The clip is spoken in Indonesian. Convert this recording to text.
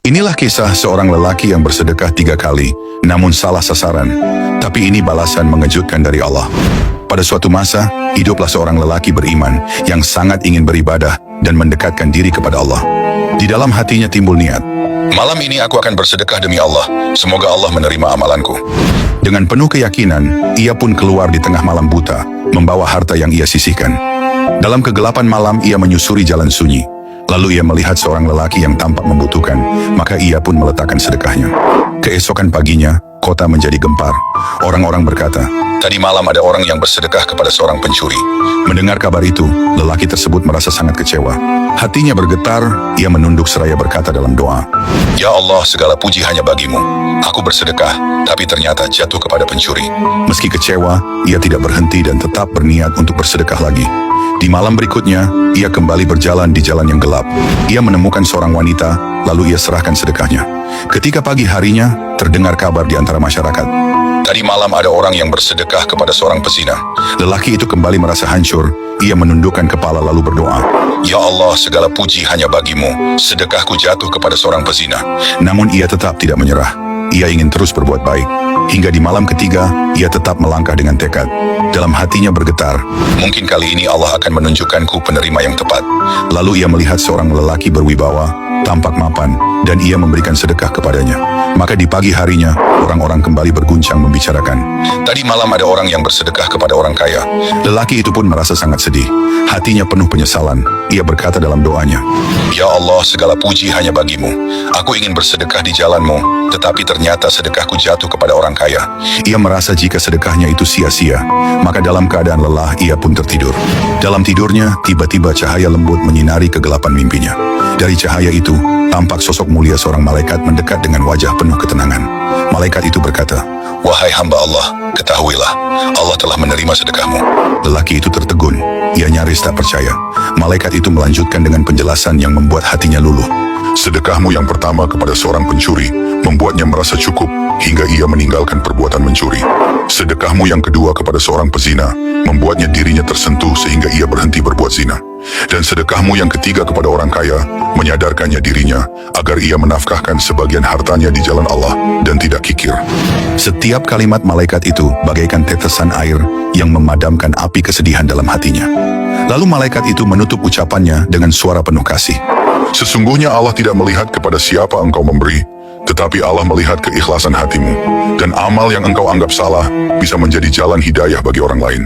Inilah kisah seorang lelaki yang bersedekah 3 kali, namun salah sasaran. Tapi ini balasan mengejutkan dari Allah. Pada suatu masa, hiduplah seorang lelaki beriman yang sangat ingin beribadah dan mendekatkan diri kepada Allah. Di dalam hatinya timbul niat, malam ini aku akan bersedekah demi Allah, semoga Allah menerima amalanku. Dengan penuh keyakinan, ia pun keluar di tengah malam buta, membawa harta yang ia sisihkan. Dalam kegelapan malam, ia menyusuri jalan sunyi. Lalu ia melihat seorang lelaki yang tampak membutuhkan, maka ia pun meletakkan sedekahnya. Keesokan paginya, kota menjadi gempar. Orang-orang berkata, tadi malam ada orang yang bersedekah kepada seorang pencuri. Mendengar kabar itu, lelaki tersebut merasa sangat kecewa. Hatinya bergetar, ia menunduk seraya berkata dalam doa, Ya Allah, segala puji hanya bagimu. Aku bersedekah, tapi ternyata jatuh kepada pencuri. Meski kecewa, ia tidak berhenti dan tetap berniat untuk bersedekah lagi. Di malam berikutnya, ia kembali berjalan di jalan yang gelap. Ia menemukan seorang wanita, lalu ia serahkan sedekahnya. Ketika pagi harinya, terdengar kabar di antara masyarakat. Tadi malam ada orang yang bersedekah kepada seorang pezina. Lelaki itu kembali merasa hancur. Ia menundukkan kepala lalu berdoa, Ya Allah, segala puji hanya bagimu. Sedekahku jatuh kepada seorang pezina. Namun ia tetap tidak menyerah. Ia ingin terus berbuat baik. Hingga di malam ketiga, ia tetap melangkah dengan tekad. Dalam hatinya bergetar, mungkin kali ini Allah akan menunjukkanku penerima yang tepat. Lalu ia melihat seorang lelaki berwibawa, tampak mapan, dan ia memberikan sedekah kepadanya. Maka di pagi harinya, orang-orang kembali berguncang membicarakan. Tadi malam ada orang yang bersedekah kepada orang kaya. Lelaki itu pun merasa sangat sedih. Hatinya penuh penyesalan. Ia berkata dalam doanya, Ya Allah, segala puji hanya bagimu. Aku ingin bersedekah di jalanmu, tetapi ternyata sedekahku jatuh kepada orang kaya. Ia merasa jika sedekahnya itu sia-sia. Maka dalam keadaan lelah, ia pun tertidur. Dalam tidurnya, tiba-tiba cahaya lembut menyinari kegelapan mimpinya. Dari cahaya itu, tampak sosok mulia seorang malaikat mendekat dengan wajah penuh ketenangan. Malaikat itu berkata, Wahai hamba Allah, ketahuilah, Allah telah menerima sedekahmu. Lelaki itu tertegun. Ia nyaris tak percaya. Malaikat itu melanjutkan dengan penjelasan yang membuat hatinya luluh. Sedekahmu yang pertama kepada seorang pencuri membuatnya merasa cukup hingga ia meninggalkan perbuatan mencuri. Sedekahmu yang kedua kepada seorang pezina membuatnya dirinya tersentuh sehingga ia berhenti berbuat zina. Dan sedekahmu yang ketiga kepada orang kaya menyadarkannya dirinya agar ia menafkahkan sebagian hartanya di jalan Allah dan tidak kikir. Setiap kalimat malaikat itu bagaikan tetesan air yang memadamkan api kesedihan dalam hatinya. Lalu malaikat itu menutup ucapannya dengan suara penuh kasih. Sesungguhnya Allah tidak melihat kepada siapa engkau memberi, tetapi Allah melihat keikhlasan hatimu. Dan amal yang engkau anggap salah bisa menjadi jalan hidayah bagi orang lain.